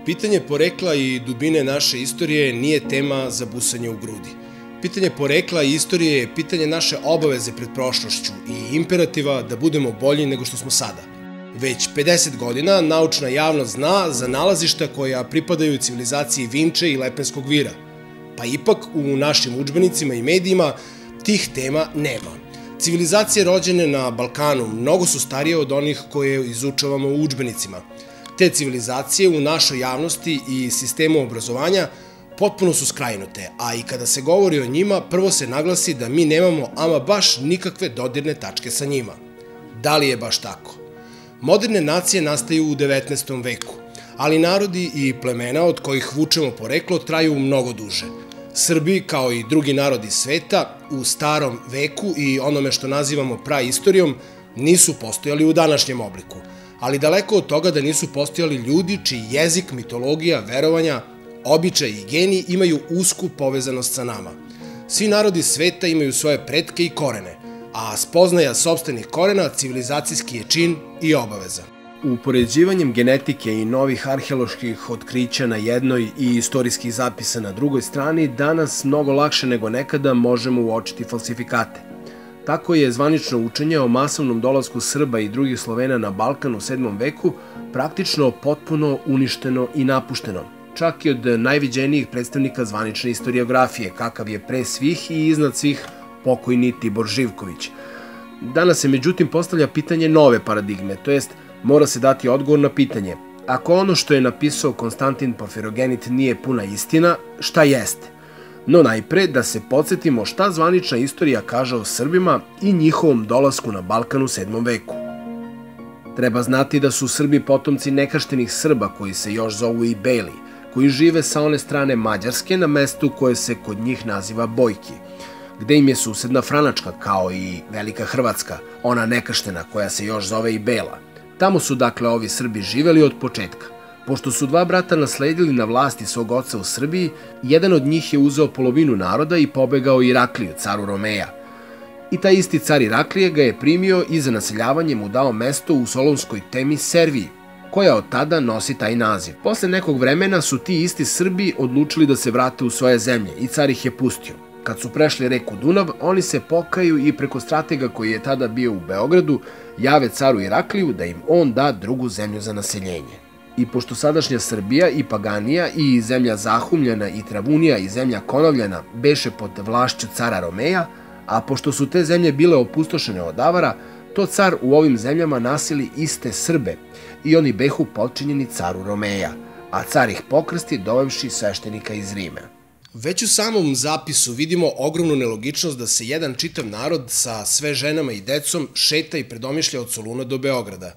Pitanje porekla i dubine naše istorije nije tema za busanje u grudi. Pitanje porekla i istorije je pitanje naše obaveze pred prošlošću i imperativa da budemo bolji nego što smo sada. Već 50 godina naučna javnost zna za nalazišta koja pripadaju civilizaciji Vinče i Lepenskog vira. Pa ipak u našim udžbenicima i medijima tih tema nema. Civilizacije rođene na Balkanu mnogo su starije od onih koje izučavamo u udžbenicima. Te civilizacije u našoj javnosti i sistemu obrazovanja potpuno su skrajnute, a i kada se govori o njima, prvo se naglasi da mi nemamo ama baš nikakve dodirne tačke sa njima. Da li je baš tako? Moderne nacije nastaju u 19. veku, ali narodi i plemena od kojih vučemo poreklo traju mnogo duže. Srbi, kao i drugi narodi sveta, u starom veku i onome što nazivamo praistorijom, nisu postojali u današnjem obliku, ali daleko od toga da nisu postojali ljudi čiji jezik, mitologija, verovanja, običaj i geni imaju usku povezanost sa nama. Svi narodi sveta imaju svoje pretke i korene, a spoznaja sopstvenih korena civilizacijski je čin i obaveza. Upoređivanjem genetike i novih arheoloških otkrića na jednoj i istorijskih zapisa na drugoj strani, danas mnogo lakše nego nekada možemo uočiti falsifikate. Tako je zvanično učenje o masovnom dolasku Srba i drugih Slovena na Balkan u 7. veku praktično potpuno uništeno i napušteno, čak i od najviđenijih predstavnika zvanične historiografije, kakav je pre svih i iznad svih pokojni Tibor Živković. Danas se međutim postavlja pitanje nove paradigme, to jest mora se dati odgovor na pitanje: ako ono što je napisao Konstantin Porfirogenit nije puna istina, šta jeste? No najpre da se podsjetimo šta zvanična istorija kaže o Srbima i njihovom dolasku na Balkan u 7. veku. Treba znati da su Srbi potomci nekrštenih Srba koji se još zovu i Beli, koji žive sa one strane Mađarske na mestu koje se kod njih naziva Bojki, gde im je susedna Franačka kao i Velika Hrvatska, ona nekrštena koja se još zove i Bela. Tamo su dakle ovi Srbi živeli od početka. Pošto su dva brata nasledili na vlasti svog oca u Srbiji, jedan od njih je uzeo polovinu naroda i pobegao Irakliju, caru Romeja. I taj isti car Iraklije ga je primio i za naseljavanje mu dao mesto u Solunskoj temi Serviji, koja od tada nosi taj naziv. Posle nekog vremena su ti isti Srbi odlučili da se vrate u svoje zemlje i car ih je pustio. Kad su prešli reku Dunav, oni se pokaju i preko stratega koji je tada bio u Beogradu jave caru Irakliju da im on da drugu zemlju za naseljenje. I pošto sadašnja Srbija i Paganija i zemlja Zahumljana i Travunija i zemlja Konovljana beše pod vlašću cara Romeja, a pošto su te zemlje bile opustošene od avara, to car u ovim zemljama nasili iste Srbe i oni behu potčinjeni caru Romeja, a car ih pokrsti dovevši sveštenika iz Rima. Već u samom zapisu vidimo ogromnu nelogičnost da se jedan čitav narod sa sve ženama i decom šeta i predomišlja od Soluna do Beograda.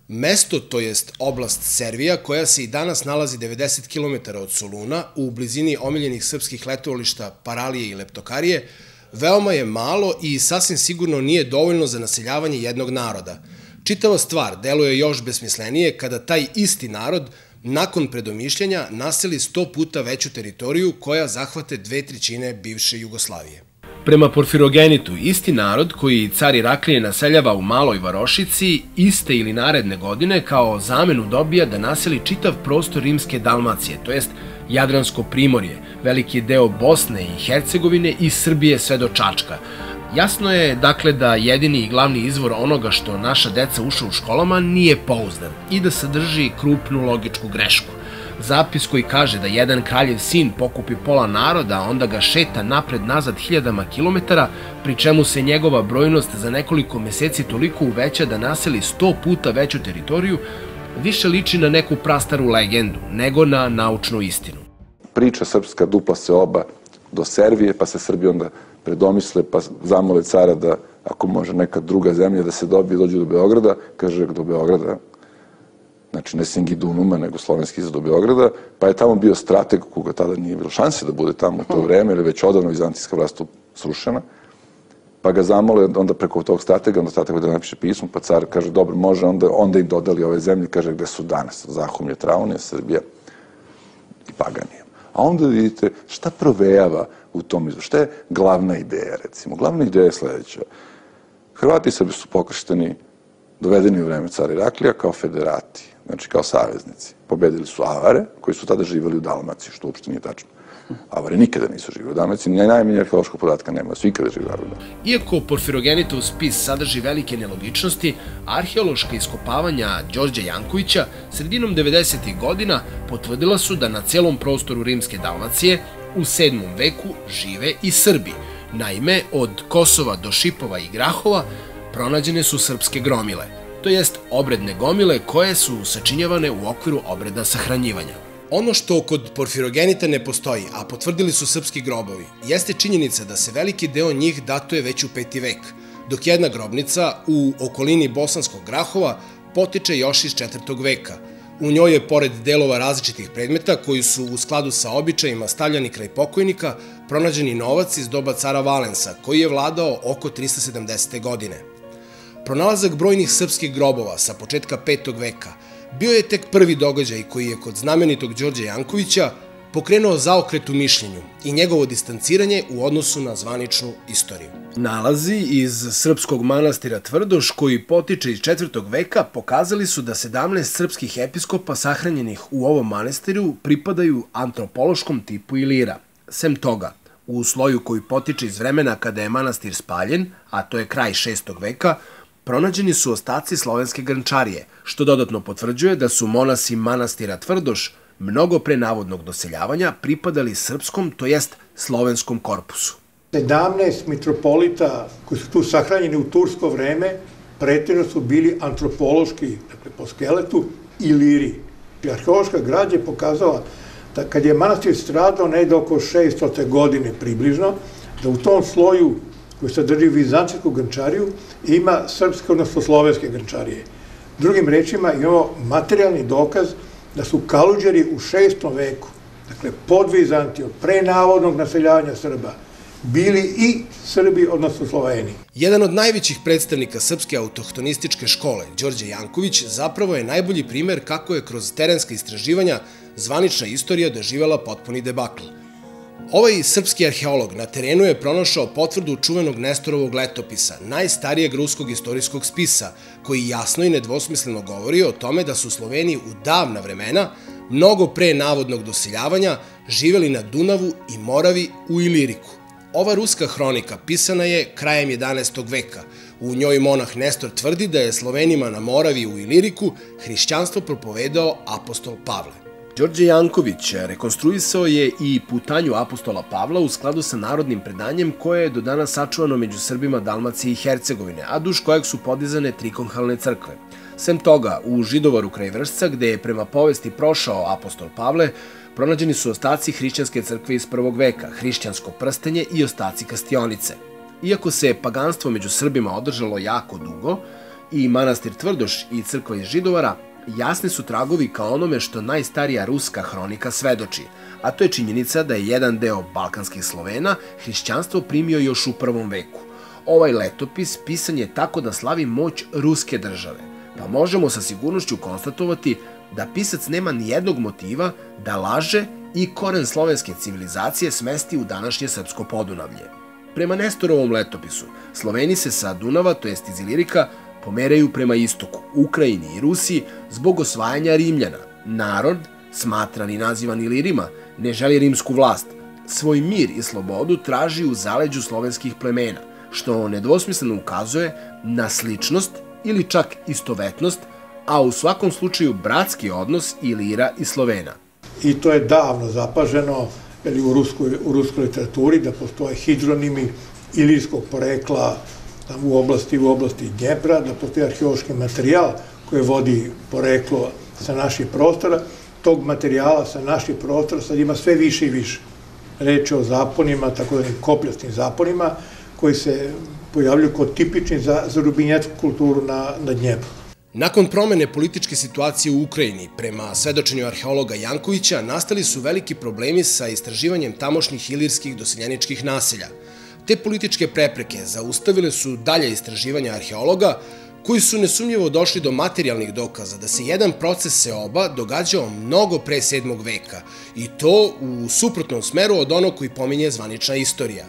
Mesto, to jest oblast Servija, koja se i danas nalazi 90 km od Soluna, u blizini omiljenih srpskih letovališta Paralije i Leptokarije, veoma je malo i sasvim sigurno nije dovoljno za naseljavanje jednog naroda. Čitava stvar deluje još besmislenije kada taj isti narod, nakon predomišljanja, naseli 100 puta veću teritoriju koja zahvate 2/3 bivše Jugoslavije. Prema Porfirogenitu, isti narod koji car Iraklije naseljava u Maloj Varošici, iste ili naredne godine kao zamenu dobija da naseli čitav prostor rimske Dalmacije, to jest Jadransko primorje, veliki deo Bosne i Hercegovine i Srbije sve do Čačka. Jasno je, dakle, da jedini i glavni izvor onoga što naša deca uče u školama nije pouzdan i da sadrži krupnu logičku grešku. Zapis koji kaže da jedan kraljev sin pokupi pola naroda, onda ga šeta napred-nazad hiljadama kilometara, pri čemu se njegova brojnost za nekoliko meseci toliko uveća da naseli 100 puta veću teritoriju, više liči na neku prastaru legendu, nego na naučnu istinu. Priča srpska dupla se oba do Servije, pa se Srbi onda predomisle, pa zamole cara da, ako može neka druga zemlja da se dobije, dođu do Beograda, kaže do Beograda, znači ne Singidunuma, nego slovenski do Beograda, pa je tamo bio strateg koga tada nije bilo šanse da bude tamo u to vreme, ili već odavno vizantijska vlast srušena, pa ga zamole onda preko tog stratega, onda strateg da napiše pismo, pa car kaže dobro može, onda im dodali ove zemlje, kaže gde su danas, Zahumlje, Travunija, Srbija i Paganija. A onda vidite šta provejava u tom izvoru, šta je glavna ideja recimo? Glavna ideja je sledeća. Hrvati i Srbi su pokršteni dovedeni u vreme cara Iraklija kao federati, znači kao saveznici. Pobedili su Avare, koji su tada živjeli u Dalmaciji, što uopšte nije tačno. Avari nikada nisu živjeli u Dalmaciji, ni najmanje arheološkog podatka nema, su ikada živjeli u Dalmaciji. Iako Porfirogenitov spis sadrži velike nelogičnosti, arheološka iskopavanja Đorđa Jankovića sredinom 90. godina potvrdila su da na celom prostoru rimske Dalmacije u 7. veku žive i Srbi. Naime, od Kosova do Šipova i Grahova pronađene su srpske gromile, to jest obredne gomile koje su sačinjavane u okviru obreda sahranjivanja. Ono što kod Porfirogenita ne postoji, a potvrdili su srpski grobovi, jeste činjenica da se veliki deo njih datuje već u 5. vek, dok jedna grobnica u okolini Bosanskog Grahova potiče još iz 4. veka. U njoj je, pored delova različitih predmeta koji su u skladu sa običajima stavljani kraj pokojnika, pronađeni novac iz doba cara Valensa, koji je vladao oko 370. godine. Pronalazak brojnih srpskih grobova sa početka 5. veka bio je tek prvi događaj koji je kod znamenitog Đorđa Jankovića pokrenuo zaokret u mišljenju i njegovo distanciranje u odnosu na zvaničnu istoriju. Nalazi iz srpskog manastira Tvrdoš, koji potiče iz 4. veka, pokazali su da 17 srpskih episkopa sahranjenih u ovom manastiru pripadaju antropološkom tipu Ilira. Sem toga, u sloju koji potiče iz vremena kada je manastir spaljen, a to je kraj 6. veka, pronađeni su ostaci slovenske grnčarije, što dodatno potvrđuje da su monasi manastira Tvrdoš mnogo pre navodnog doseljavanja pripadali srpskom, to jest slovenskom korpusu. 17 mitropolita koji su tu sahranjeni u tursko vreme pretežno su bili antropološki, dakle po skeletu, Iliri. Arheološka građa je pokazala da kad je manastir stradao negde oko 600. godine približno, da u tom sloju koji sadrži vizantijsku grnčariju ima srpske, odnosno slovenske grnčarije. Drugim rečima, imamo materijalni dokaz da su Kaluđeri u 6. veku, dakle pod Vizantijom, pre navodnog naseljavanja Srba, bili i Srbi, odnosno Sloveni. Jedan od najvećih predstavnika srpske autohtonističke škole, Đorđe Janković, zapravo je najbolji primer kako je kroz terenska istraživanja zvanična istorija doživjela potpuni debakl. Ovaj srpski arheolog na terenu je pronašao potvrdu čuvenog Nestorovog letopisa, najstarijeg ruskog istorijskog spisa, koji jasno i nedvosmisleno govori o tome da su Sloveni u davna vremena, mnogo pre navodnog doseljavanja, živeli na Dunavu i Moravi u Iliriku. Ova ruska hronika pisana je krajem 11. veka. U njoj monah Nestor tvrdi da je Slovenima na Moravi u Iliriku hrišćanstvo propovedao apostol Pavle. Đorđe Janković rekonstruisao je i putanju apostola Pavla u skladu sa narodnim predanjem koje je do danas sačuvano među Srbima Dalmacije i Hercegovine, a duž kojeg su podizane trikonhalne crkve. Sem toga, u Židovaru kraj Vršca, gde je prema povesti prošao apostol Pavle, pronađeni su ostaci hrišćanske crkve iz 1. veka, hrišćansko prstenje i ostaci kastionice. Iako se paganstvo među Srbima održalo jako dugo, i manastir Tvrdoš i crkva iz Židovara, jasni su tragovi kao onome što najstarija ruska hronika svedoči, a to je činjenica da je jedan deo balkanskih Slovena hrišćanstvo primio još u 1. veku. Ovaj letopis pisan je tako da slavi moć ruske države, pa možemo sa sigurnošću konstatovati da pisac nema nijednog motiva da laže i koren slovenske civilizacije smesti u današnje srpsko Podunavlje. Prema Nestorovom letopisu, Sloveni se sa Dunava, to jest iz Ilirika, pomeraju prema istoku, Ukrajini i Rusiji zbog osvajanja Rimljana. Narod, smatran i nazivan Ilirima, ne želi rimsku vlast. Svoj mir i slobodu traži u zaleđu slovenskih plemena, što nedvosmisleno ukazuje na sličnost ili čak istovetnost, a u svakom slučaju bratski odnos Ilira i Slovena. I to je davno zapaženo u ruskoj literaturi, da postoje hidronimi ilirskog porekla u oblasti Dnjepra, da postoji arheološki materijal koji vodi poreklo sa naših prostora. Tog materijala sa naših prostora sad ima sve više i više. Reč je o zaponima, tako da kopljastim zaponima, koji se pojavljuju kao tipični za rubinjetsku kulturu na Dnjepru. Nakon promene političke situacije u Ukrajini, prema svedočenju arheologa Jankovića, nastali su veliki problemi sa istraživanjem tamošnjih ilirskih doseljeničkih naselja. Te političke prepreke zaustavile su dalje istraživanja arheologa, koji su nesumnjivo došli do materijalnih dokaza da se jedan proces seoba događao mnogo pre 7. veka, i to u suprotnom smeru od onog koji pominje zvanična istorija.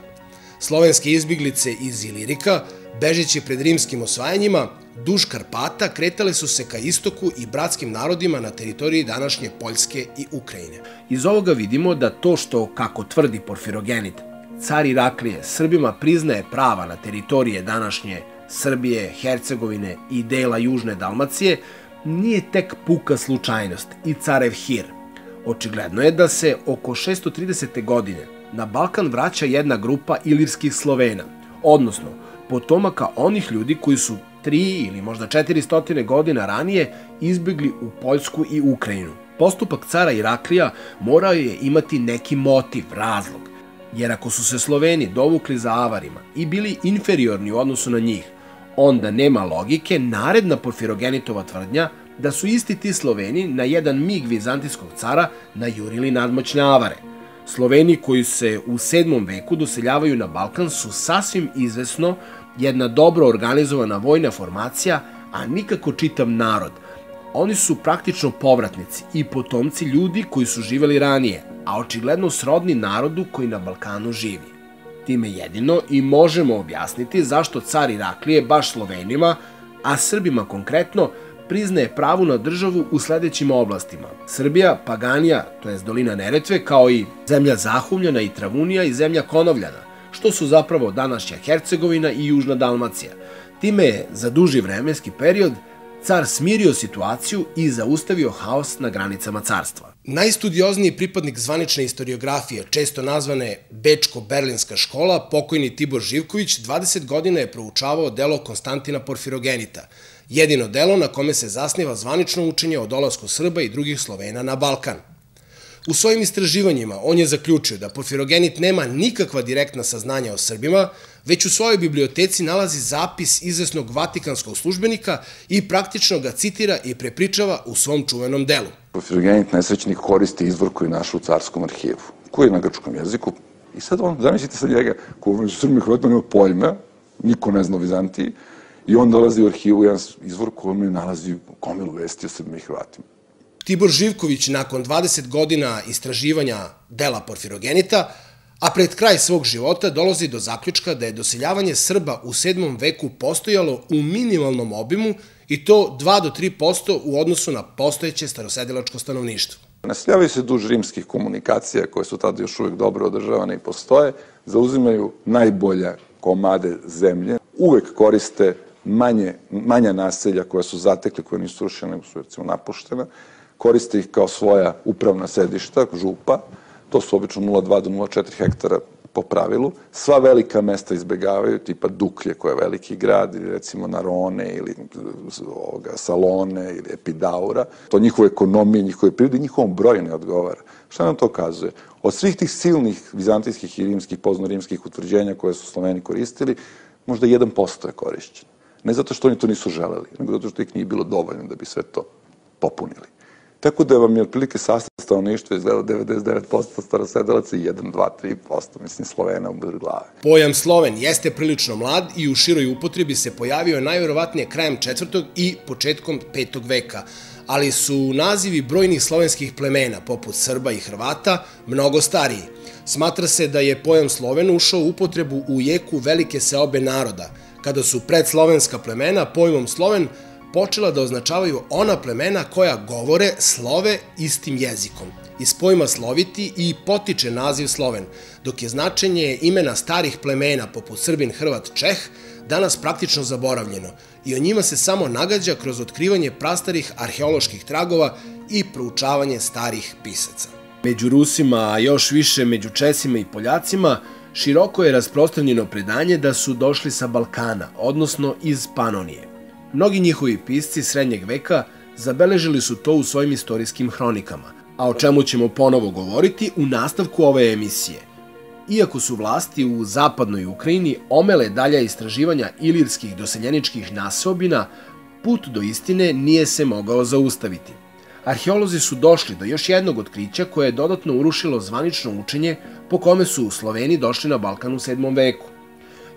Slovenske izbjeglice iz Ilirika Bežeći pred rimskim osvajanjima, duž Karpata kretale su se ka istoku i bratskim narodima na teritoriji današnje Poljske i Ukrajine. Iz ovoga vidimo da to što, kako tvrdi Porfirogenit, car Iraklije Srbima priznaje prava na teritorije današnje Srbije, Hercegovine i dela Južne Dalmacije, nije tek puka slučajnost i carev hir. Očigledno je da se oko 630. godine na Balkan vraća jedna grupa ilirskih Slovena, odnosno potomaka onih ljudi koji su 3 ili možda 400 godina ranije izbjegli u Poljsku i Ukrajinu. Postupak cara Iraklija morao je imati neki motiv, razlog, jer ako su se Sloveni dovukli za Avarima i bili inferiorni u odnosu na njih, onda nema logike naredna Porfirogenitova tvrdnja da su isti ti Sloveni na jedan mig vizantijskog cara najurili nadmoćne Avare. Sloveni koji se u 7. veku doseljavaju na Balkan su sasvim izvesno jedna dobro organizovana vojna formacija, a nikako čitav narod. Oni su praktično povratnici i potomci ljudi koji su živeli ranije, a očigledno srodni narodu koji na Balkanu živi. Time jedino i možemo objasniti zašto car Iraklije baš Slovenima, a Srbima konkretno, priznaje pravu na državu u sledećim oblastima: Srbija, Paganija, to jest dolina Neretve, kao i zemlja Zahumljana i Travunija i zemlja Konovljana, što su zapravo današnja Hercegovina i Južna Dalmacija. Time je za duži vremenski period car smirio situaciju i zaustavio haos na granicama carstva. Najstudiozniji pripadnik zvanične istoriografije, često nazvane Bečko-Berlinska škola, pokojni Tibor Živković, 20 godina je proučavao delo Konstantina Porfirogenita, jedino delo na kome se zasniva zvanično učenje o dolasku Srba i drugih Slovena na Balkan. U svojim istraživanjima on je zaključio da Porfirogenit nema nikakva direktna saznanja o Srbima, već u svojoj biblioteci nalazi zapis izvesnog vatikanskog službenika i praktično ga citira i prepričava u svom čuvenom delu. Porfirogenit nesrećnik koristi izvor koji je našao u carskom arhivu, koji je na grčkom jeziku. I sad on, zamislite sad njega, koji među Srbima i Hrvatima nema pojma, niko ne zna o Vizantiji, i on dolazi u arhivu jedan izvor koji nalazi gomilu vesti o Srbima i Hrvatima. Tibor Živković, nakon 20 godina istraživanja dela Porfirogenita, a pred kraj svog života dolazi do zaključka da je doseljavanje Srba u 7. veku postojalo u minimalnom obimu i to 2 do 3% u odnosu na postojeće starosedilačko stanovništvo. Naseljavaju se duž rimskih komunikacija koje su tada još uvek dobro održavane i postoje, zauzimaju najbolje komade zemlje, uvek koriste manja naselja koja su zatekli, koja nisu rušene, nego su recimo napuštena, koriste ih kao svoja upravna sedišta, župa, to su obično 0,2 do 0,4 hektara po pravilu. Sva velika mesta izbegavaju, tipa Duklje, koja je veliki grad, ili recimo Narone, ili Salone, ili Epidaura. To njihove ekonomije, njihove prirode, njihovom broju ne odgovara. Šta nam to kazuje? Od svih tih silnih vizantijskih i rimskih, pozno-rimskih utvrđenja koje su Sloveni koristili, možda 1% je korišćen. Ne zato što oni to nisu želeli, nego zato što ih nije bilo dovoljno da bi sve to popunili. Tako da vam je otprilike sastav stanovništva izgledao 99% starosedelaca i 1, 2, 3%, mislim, Slovena u glave. Pojam Sloven jeste prilično mlad i u široj upotrebi se pojavio najverovatnije krajem 4. i početkom 5. veka, ali su nazivi brojnih slovenskih plemena, poput Srba i Hrvata, mnogo stariji. Smatra se da je pojam Sloven ušao u upotrebu u jeku velike seobe naroda, kada su predslovenska plemena pojmom Sloven počela da označavaju ona plemena koja govore, slove istim jezikom. Iz pojma sloviti i potiče naziv Sloven, dok je značenje imena starih plemena poput Srbin, Hrvat, Čeh danas praktično zaboravljeno i o njima se samo nagađa kroz otkrivanje prastarih arheoloških tragova i proučavanje starih pisaca. Među Rusima, a još više među Česima i Poljacima, široko je rasprostranjeno predanje da su došli sa Balkana, odnosno iz Panonije. Mnogi njihovi pisci srednjeg veka zabeležili su to u svojim istorijskim hronikama, a o čemu ćemo ponovo govoriti u nastavku ove emisije. Iako su vlasti u zapadnoj Ukrajini omele dalja istraživanja ilirskih doseljeničkih naseobina, put do istine nije se mogao zaustaviti. Arheolozi su došli do još jednog otkrića koje je dodatno urušilo zvanično učenje po kome su Sloveni došli na Balkan u 7. veku.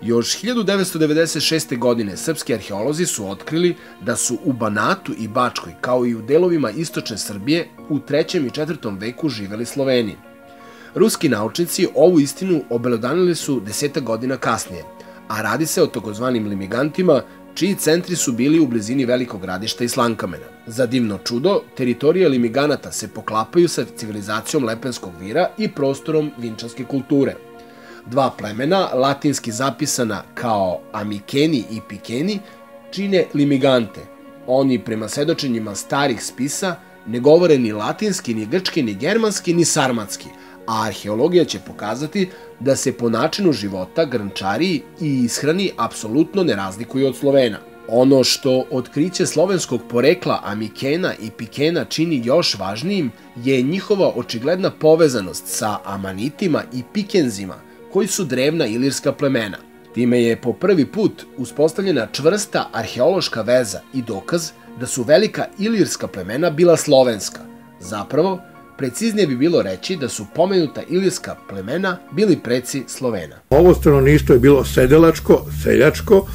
Još 1996. godine srpski arheolozi su otkrili da su u Banatu i Bačkoj, kao i u delovima istočne Srbije, u 3. i 4. veku živeli Sloveni. Ruski naučnici ovu istinu obelodanili su 10 godina kasnije, a radi se o takozvanim limigantima, čiji centri su bili u blizini velikog gradišta i Slankamena. Za divno čudo, teritorije limiganata se poklapaju sa civilizacijom Lepenskog vira i prostorom vinčanske kulture. Dva plemena, latinski zapisana kao Amikeni i Pikeni, čine limigante. Oni, prema svedočenjima starih spisa, ne govore ni latinski, ni grčki, ni germanski, ni sarmatski, a arheologija će pokazati da se po načinu života, grnčariji i ishrani apsolutno ne razlikuju od Slovena. Ono što otkriće slovenskog porekla Amikena i Pikena čini još važnijim je njihova očigledna povezanost sa Amanitima i Pikenzima, koji su drevna ilirska plemena. Time je po prvi put uspostavljena čvrsta arheološka veza i dokaz da su velika ilirska plemena bila slovenska. Zapravo, preciznije bi bilo reći da su pomenuta ilirska plemena bili preci Slovena. Ovo stanovništvo je bilo sedelačko, seljačko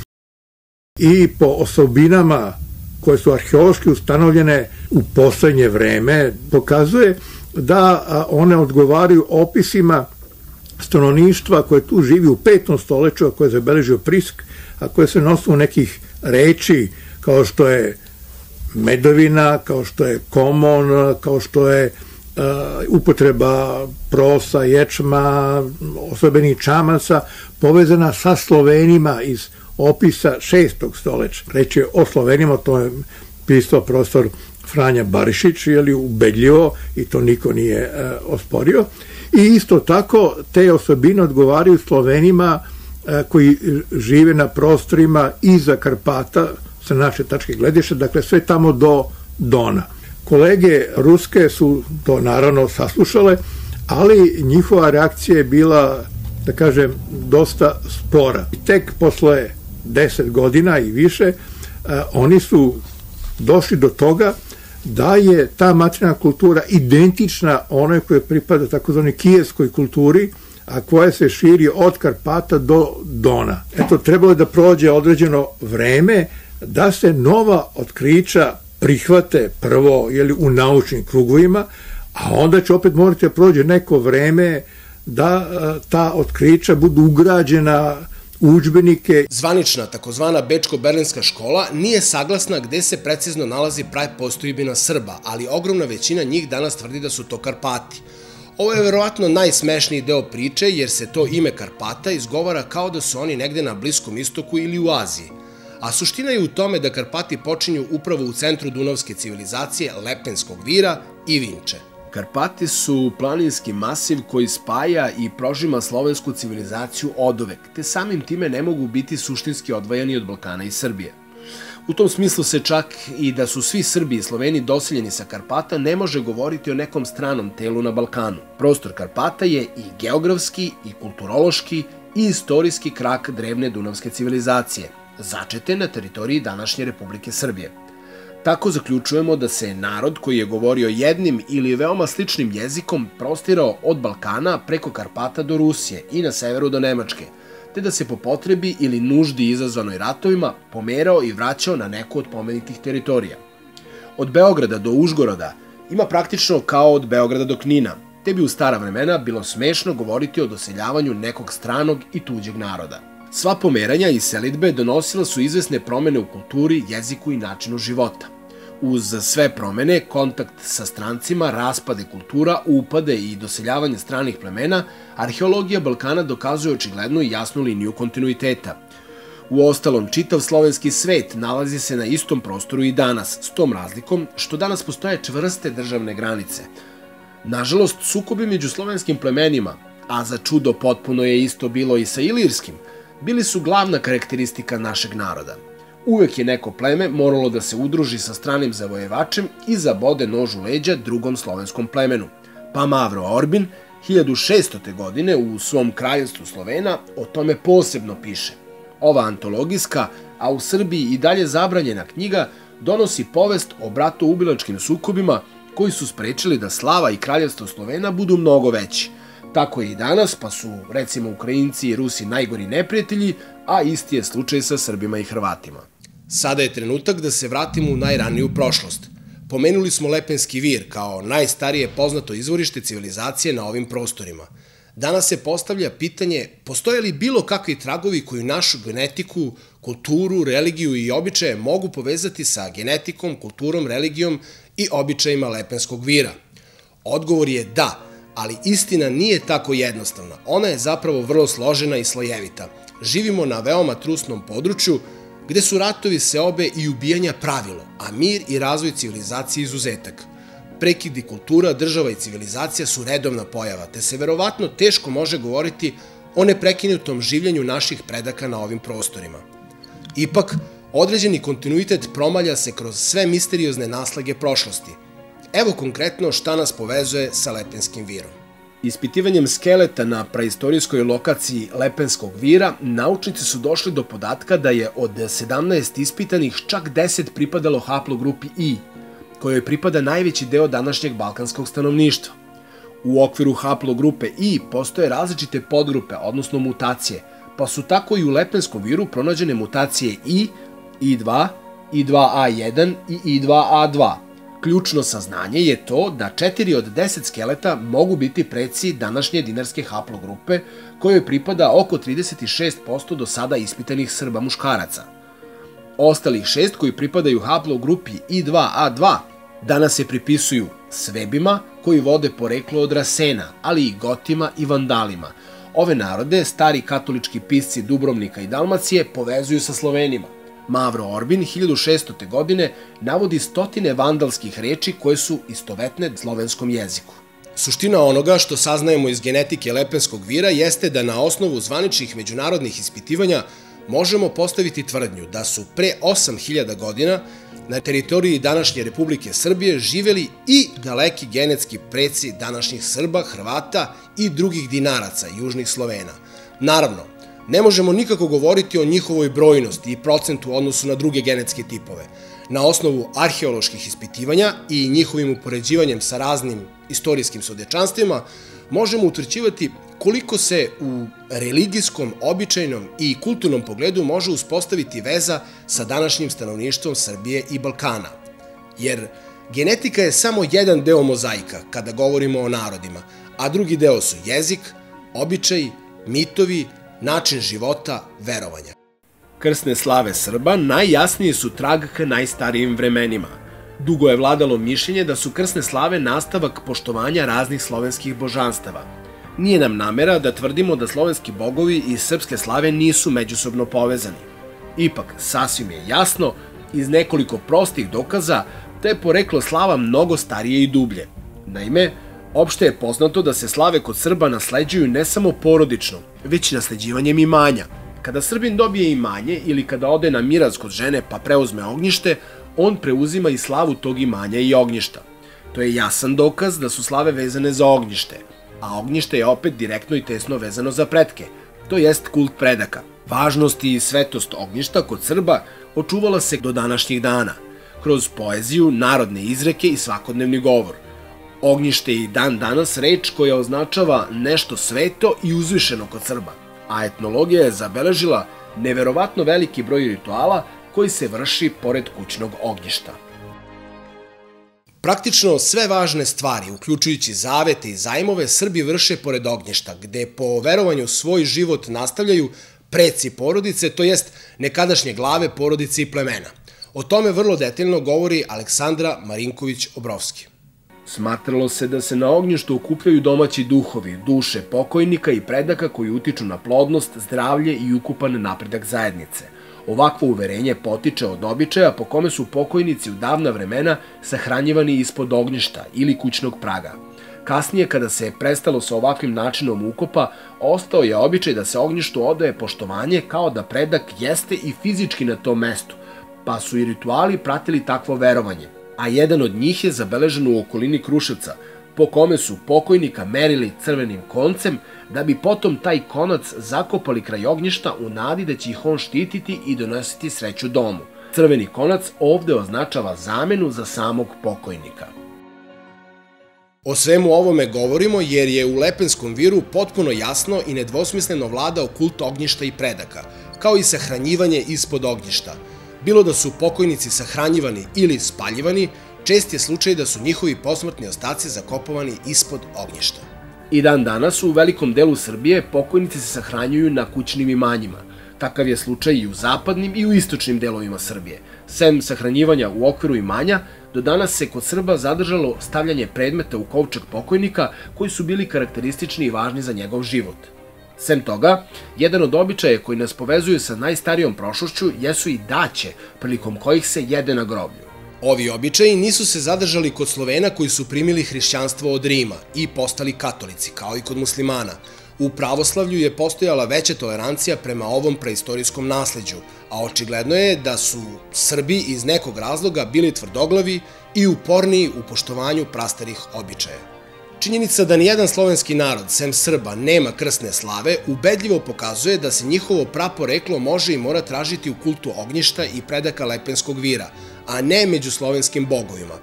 i po osobinama koje su arheološki ustanovljene u poslednje vreme pokazuje da one odgovaraju opisima stanovništva koje tu živi u 5. stoleću, a koje je zabeležio Prisk, a koje se na osnovu nekih reči kao što je medovina, kao što je komon, kao što je upotreba prosa, ječma, osobenih čamaca, povezana sa Slovenima iz opisa 6. stoleča. Reč je o Slovenima, to je pisao profesor Franja Barišić, ubedljivo, i to niko nije osporio. I isto tako te osobine odgovaraju Slovenima koji žive na prostorima iza Karpata sa naše tačke gledišta, dakle sve tamo do Dona. Kolege ruske su to naravno saslušale, ali njihova reakcija je bila, da kažem, dosta spora. Tek posle 10 godina i više oni su došli do toga da je ta materijalna kultura identična onoj koja pripada takozvanoj kijevskoj kulturi, a koja se širi od Karpata do Dona. Eto, trebalo je da prođe određeno vreme da se nova otkrića prihvate prvo u naučnim krugovima, a onda će opet morati da prođe neko vreme da ta otkrića budu ugrađena u udžbenike. Zvanična, takozvana Bečko-Berlinska škola, nije saglasna gde se precizno nalazi prapostojbina Srba, ali ogromna većina njih danas tvrdi da su to Karpati. Ovo je verovatno najsmešniji deo priče, jer se to ime Karpata izgovara kao da su oni negde na Bliskom istoku ili u Aziji. A suština je u tome da Karpati počinju upravo u centru dunavske civilizacije Lepenskog vira i Vinče. Karpati su planinski masiv koji spaja i prožima slovensku civilizaciju oduvek, te samim time ne mogu biti suštinski odvajani od Balkana i Srbije. U tom smislu se čak i da su svi Srbi i Sloveni doseljeni sa Karpata ne može govoriti o nekom stranom telu na Balkanu. Prostor Karpata je i geografski, i kulturološki, i istorijski krak drevne dunavske civilizacije, začete na teritoriji današnje Republike Srbije. Tako zaključujemo da se narod koji je govorio jednim ili veoma sličnim jezikom prostirao od Balkana preko Karpata do Rusije i na severu do Nemačke, te da se po potrebi ili nuždi izazvanoj ratovima pomerao i vraćao na neku od pomenutih teritorija. Od Beograda do Užgoroda ima praktično kao od Beograda do Knina, te bi u stara vremena bilo smešno govoriti o doseljavanju nekog stranog i tuđeg naroda. Sva pomeranja i selidbe donosila su izvesne promene u kulturi, jeziku i načinu života. Uz sve promene, kontakt sa strancima, raspade kultura, upade i doseljavanje stranih plemena, arheologija Balkana dokazuje očiglednu i jasnu liniju kontinuiteta. Uostalom, čitav slovenski svet nalazi se na istom prostoru i danas, s tom razlikom što danas postoje čvrste državne granice. Nažalost, sukobi među slovenskim plemenima, a za čudo potpuno je isto bilo i sa ilirskim, bili su glavna karakteristika našeg naroda. Uvek je neko pleme moralo da se udruži sa stranim zavojevačem i zabode nož u leđa drugom slovenskom plemenu. Pa Mavro Orbin 1600. godine u svom kraljevstvu Slovena o tome posebno piše. Ova antologijska, a u Srbiji i dalje zabranjena knjiga donosi povest o bratoubilačkim sukobima koji su sprečili da slava i kraljevstvo Slovena budu mnogo veći. Tako je i danas, pa su, recimo, Ukrajinci i Rusi najgori neprijatelji, a isti je slučaj sa Srbima i Hrvatima. Sada je trenutak da se vratimo u najraniju prošlost. Pomenuli smo Lepenski vir kao najstarije poznato izvorište civilizacije na ovim prostorima. Danas se postavlja pitanje postoje li bilo kakvi tragovi koji našu genetiku, kulturu, religiju i običaje mogu povezati sa genetikom, kulturom, religijom i običajima Lepenskog vira. Odgovor je da, ali istina nije tako jednostavna. Ona je zapravo vrlo složena i slojevita. Živimo na veoma trusnom području gde su ratovi, seobe i ubijanja pravilo, a mir i razvoj civilizacije izuzetak. Prekidi kultura, država i civilizacija su redovna pojava, te se verovatno teško može govoriti o neprekinutom življenju naših predaka na ovim prostorima. Ipak, određeni kontinuitet promalja se kroz sve misteriozne naslage prošlosti. Evo konkretno šta nas povezuje sa Lepenskim virom. Ispitivanjem skeleta na praistorijskoj lokaciji Lepenskog vira, naučnici su došli do podatka da je od 17 ispitanih čak 10 pripadalo haplogrupi I, kojoj pripada najveći deo današnjeg balkanskog stanovništva. U okviru haplogrupe I postoje različite podgrupe, odnosno mutacije, pa su tako i u Lepenskom viru pronađene mutacije I, I2, I2A1 i I2A2. Ključno saznanje je to da 4 od 10 skeleta mogu biti preci današnje dinarske haplogrupe, kojoj pripada oko 36% do sada ispitanih Srba muškaraca. Ostalih 6 koji pripadaju haplogrupi I2A2 danas se pripisuju Svebima koji vode poreklo od Rasena, ali i Gotima i Vandalima. Ove narode stari katolički pisci Dubrovnika i Dalmacije povezuju sa Slovenima. Mavro Orbin 1600. godine navodi stotine vandalskih reči koje su istovetne slovenskom jeziku. Suština onoga što saznajemo iz genetike Lepenskog vira jeste da na osnovu zvaničnih međunarodnih ispitivanja možemo postaviti tvrdnju da su pre 8000 godina na teritoriji današnje Republike Srbije živeli i daleki genetski preci današnjih Srba, Hrvata i drugih Dinaraca, južnih Slovena. Naravno, ne možemo nikako govoriti o njihovoj brojnosti i procentu u odnosu na druge genetske tipove. Na osnovu arheoloških ispitivanja i njihovim upoređivanjem sa raznim istorijskim svedočanstvima možemo utvrđivati koliko se u religijskom, običajnom i kulturnom pogledu može uspostaviti veza sa današnjim stanovništvom Srbije i Balkana. Jer genetika je samo jedan deo mozaika kada govorimo o narodima, a drugi deo su jezik, običaji, mitovi, način života, verovanja. Krsne slave Srba najjasniji su trag ka najstarijim vremenima. Dugo je vladalo mišljenje da su krsne slave nastavak poštovanja raznih slovenskih božanstava. Nije nam namera da tvrdimo da slovenski bogovi i srpske slave nisu međusobno povezani. Ipak, sasvim je jasno, iz nekoliko prostih dokaza, da je poreklo slava mnogo starije i dublje. Naime, opšte je poznato da se slave kod Srba nasleđuju ne samo porodično, već i nasleđivanjem imanja. Kada Srbin dobije imanje ili kada ode na miraz kod žene pa preuzme ognjište, on preuzima i slavu tog imanja i ognjišta. To je jasan dokaz da su slave vezane za ognjište, a ognjište je opet direktno i tesno vezano za pretke, to jest kult predaka. Važnost i svetost ognjišta kod Srba očuvala se do današnjih dana, kroz poeziju, narodne izreke i svakodnevni govor. Ognjište je i dan danas reč koja označava nešto sveto i uzvišeno kod Srba, a etnologija je zabeležila neverovatno veliki broj rituala koji se vrši pored kućnog ognjišta. Praktično sve važne stvari, uključujući zavete i zajmove, Srbi vrše pored ognjišta, gde po verovanju svoj život nastavljaju preci porodice, to jest nekadašnje glave porodice i plemena. O tome vrlo detaljno govori Aleksandra Marinković-Obrovski. Smatralo se da se na ognjištu okupljaju domaći duhovi, duše pokojnika i predaka koji utiču na plodnost, zdravlje i ukupan napredak zajednice. Ovakvo uverenje potiče od običaja po kome su pokojnici u davna vremena sahranjivani ispod ognjišta ili kućnog praga. Kasnije, kada se je prestalo sa ovakvim načinom ukopa, ostao je običaj da se ognjištu odaje poštovanje kao da predak jeste i fizički na tom mestu, pa su i rituali pratili takvo verovanje. A jedan od njih je zabeležen u okolini Kruševca, po kome su pokojnika merili crvenim koncem, da bi potom taj konac zakopali kraj ognjišta u nadi da će ih on štititi i donositi sreću domu. Crveni konac ovde označava zamenu za samog pokojnika. O svemu ovome govorimo jer je u Lepenskom viru potpuno jasno i nedvosmisleno vladao kult ognjišta i predaka, kao i sahranjivanje ispod ognjišta. Bilo da su pokojnici sahranjivani ili spaljivani, čest je slučaj da su njihovi posmrtni ostaci zakopavani ispod ognjišta. I dan danas u velikom delu Srbije pokojnici se sahranjuju na kućnim imanjima. Takav je slučaj i u zapadnim i u istočnim delovima Srbije. Sem sahranjivanja u okviru imanja, do danas se kod Srba zadržalo stavljanje predmeta u kovčeg pokojnika koji su bili karakteristični i važni za njegov život. Sem toga, jedan od običaja koji nas povezuju sa najstarijom prošlošću jesu i daće, prilikom kojih se jede na groblju. Ovi običaji nisu se zadržali kod Slovena koji su primili hrišćanstvo od Rima i postali katolici, kao i kod muslimana. U pravoslavlju je postojala veća tolerancija prema ovom preistorijskom nasleđu, a očigledno je da su Srbi iz nekog razloga bili tvrdoglavi i uporniji u poštovanju prastarih običaja. Činjenica da nijedan slovenski narod, sem Srba, nema krsne slave, ubedljivo pokazuje da se njihovo praporeklo može i mora tražiti u kultu ognjišta i predaka Lepenskog vira, a ne među slovenskim bogovima.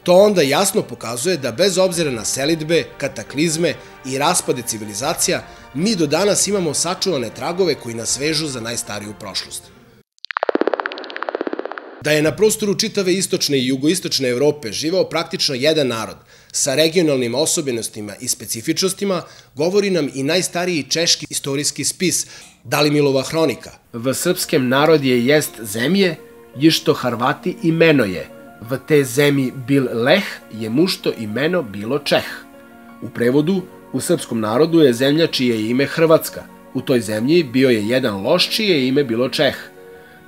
To onda jasno pokazuje da bez obzira na selidbe, kataklizme i raspade civilizacija, mi do danas imamo sačuvane tragove koji nas vežu za najstariju prošlost. Da je na prostoru čitave istočne i jugoistočne Evrope živeo praktično jedan narod sa regionalnim osobenostima i specifičnostima, govori nam i najstariji češki istorijski spis Dalimilova hronika. V srpskem narod je jest zemlje, jišto Harvati imeno je. V te zemlji bil Leh, je mušto imeno bilo Čeh. U prevodu, u srpskom narodu je zemlja čije je ime Hrvatska. U toj zemlji bio je jedan loš čije je ime bilo Čeh.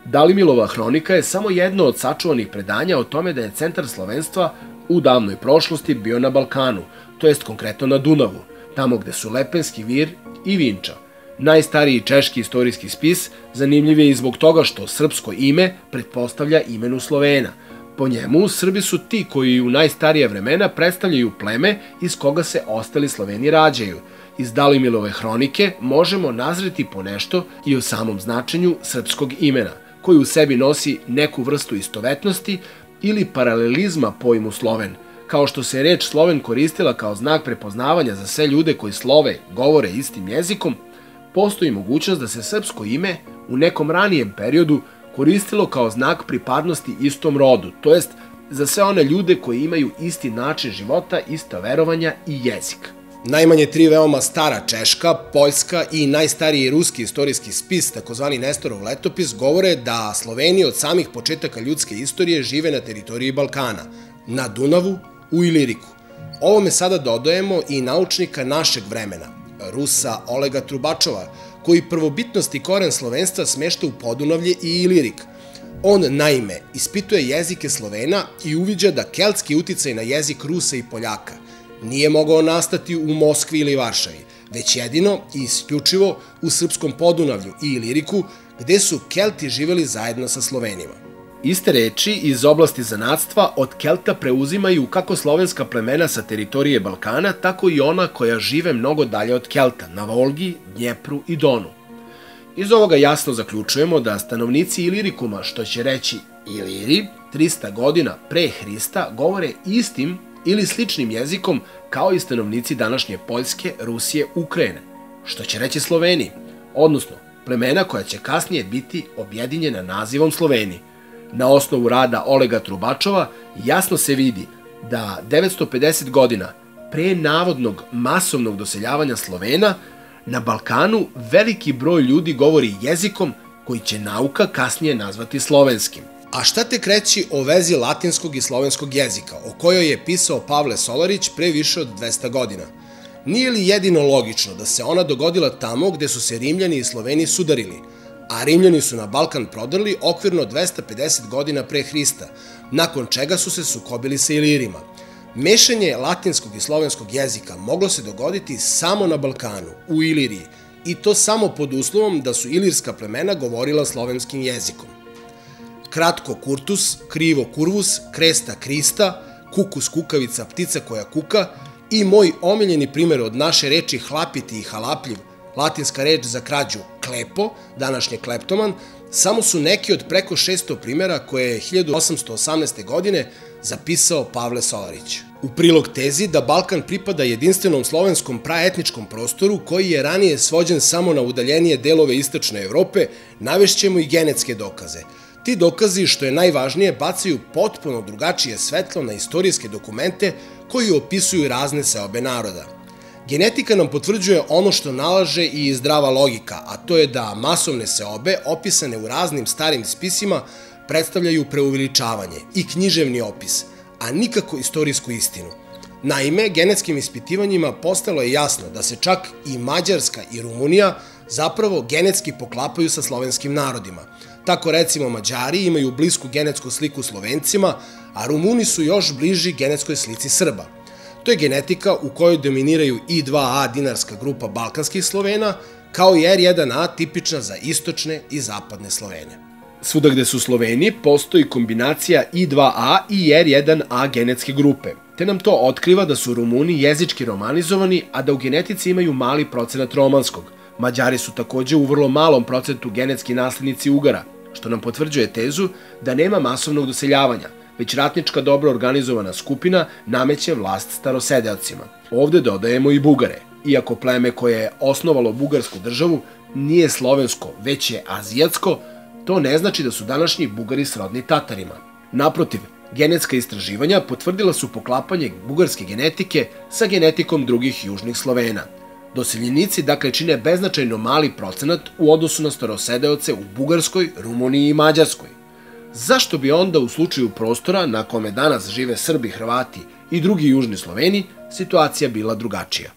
Dalimilova hronika je samo jedno od sačuvanih predanja o tome da je centar slovenstva u davnoj prošlosti bio na Balkanu, to jest konkretno na Dunavu, tamo gde su Lepenski vir i Vinča. Najstariji češki istorijski spis zanimljiv je i zbog toga što srpsko ime pretpostavlja imenu Slovena. Po njemu, Srbi su ti koji u najstarija vremena predstavljaju pleme iz koga se ostali Sloveni rađaju. Iz Dalimilove hronike možemo nazreti po nešto i o samom značenju srpskog imena, koji u sebi nosi neku vrstu istovetnosti ili paralelizma pojmu Sloven, kao što se reč Sloven koristila kao znak prepoznavanja za sve ljude koji slove, govore istim jezikom, postoji mogućnost da se srpsko ime u nekom ranijem periodu koristilo kao znak pripadnosti istom rodu, to jest za sve one ljude koji imaju isti način života, ista verovanja i jezik. Najmanje tri veoma stara češka, poljska i najstariji ruski istorijski spis, takozvani Nestorov letopis, govore da Sloveni od samih početaka ljudske istorije žive na teritoriji Balkana, na Dunavu, u Iliriku. Ovome sada dodajemo i naučnika našeg vremena, Rusa Olega Trubačova, koji prvobitnost i koren slovenstva smešta u Podunavlje i Ilirik. On, naime, ispituje jezike Slovena i uviđa da keltski uticaj na jezik Rusa i Poljaka nije mogao nastati u Moskvi ili Varšavi, već jedino i isključivo u srpskom Podunavlju i Iliriku, gde su Kelti živeli zajedno sa Slovenima. Iste reči iz oblasti zanatstva od Kelta preuzimaju kako slovenska plemena sa teritorije Balkana, tako i ona koja žive mnogo dalje od Kelta, na Volgi, Dnjepru i Donu. Iz ovoga jasno zaključujemo da stanovnici Ilirikuma, što će reći Iliri, 300 godina pre Hrista, govore istim ili sličnim jezikom kao i stanovnici današnje Poljske, Rusije, Ukrajine, što će reći Sloveni, odnosno plemena koja će kasnije biti objedinjena nazivom Sloveni. Na osnovu rada Olega Trubačova jasno se vidi da 950 godina pre navodnog masovnog doseljavanja Slovena na Balkanu veliki broj ljudi govori jezikom koji će nauka kasnije nazvati slovenskim. A šta tek reći o vezi latinskog i slovenskog jezika, o kojoj je pisao Pavle Solarić pre više od 200 godina? Nije li jedino logično da se ona dogodila tamo gde su se Rimljani i Sloveni sudarili, a Rimljani su na Balkan prodrli okvirno 250 godina pre Hrista, nakon čega su se sukobili sa Ilirima? Mešanje latinskog i slovenskog jezika moglo se dogoditi samo na Balkanu, u Iliriji, i to samo pod uslovom da su ilirska plemena govorila slovenskim jezikom. Kratko kurtus, krivo kurvus, kresta krista, kukus kukavica, ptica koja kuka i moj omiljeni primer od naše reči hlapiti i halapljiv, latinska reč za krađu klepo, današnje kleptoman, samo su neki od preko 600 primjera koje je 1818. godine zapisao Pavle Solarić. U prilog tezi da Balkan pripada jedinstvenom slovenskom praetničkom prostoru koji je ranije svođen samo na udaljenije delove istočne Evrope, navešćemo i genetske dokaze. Ti dokazi, što je najvažnije, bacaju potpuno drugačije svetlo na istorijske dokumente koji opisuju razne seobe naroda. Genetika nam potvrđuje ono što nalaže i zdrava logika, a to je da masovne seobe, opisane u raznim starim spisima, predstavljaju preuveličavanje i književni opis, a nikako istorijsku istinu. Naime, genetskim ispitivanjima postalo je jasno da se čak i Mađarska i Rumunija zapravo genetski poklapaju sa slovenskim narodima. Tako recimo Mađari imaju blisku genetsku sliku Slovencima, a Rumuni su još bliži genetskoj slici Srba. To je genetika u kojoj dominiraju I2A dinarska grupa balkanskih Slovena, kao i R1A tipična za istočne i zapadne Slovene. Svuda gde su Sloveni, postoji kombinacija I2A i R1A genetske grupe, te nam to otkriva da su Rumuni jezički romanizovani, a da u genetici imaju mali procenat romanskog. Mađari su takođe u vrlo malom procentu genetski naslednici Ugara, što nam potvrđuje tezu da nema masovnog doseljavanja, već ratnička dobro organizovana skupina nameće vlast starosedeocima. Ovde dodajemo i Bugare. Iako pleme koje je osnovalo bugarsku državu nije slovensko, već je azijatsko, to ne znači da su današnji Bugari srodni Tatarima. Naprotiv, genetska istraživanja potvrdila su poklapanje bugarske genetike sa genetikom drugih južnih Slovena. Doseljenici dakle čine beznačajno mali procenat u odnosu na starosedeoce u Bugarskoj, Rumuniji i Mađarskoj. Zašto bi onda u slučaju prostora na kome danas žive Srbi, Hrvati i drugi južni Sloveni situacija bila drugačija?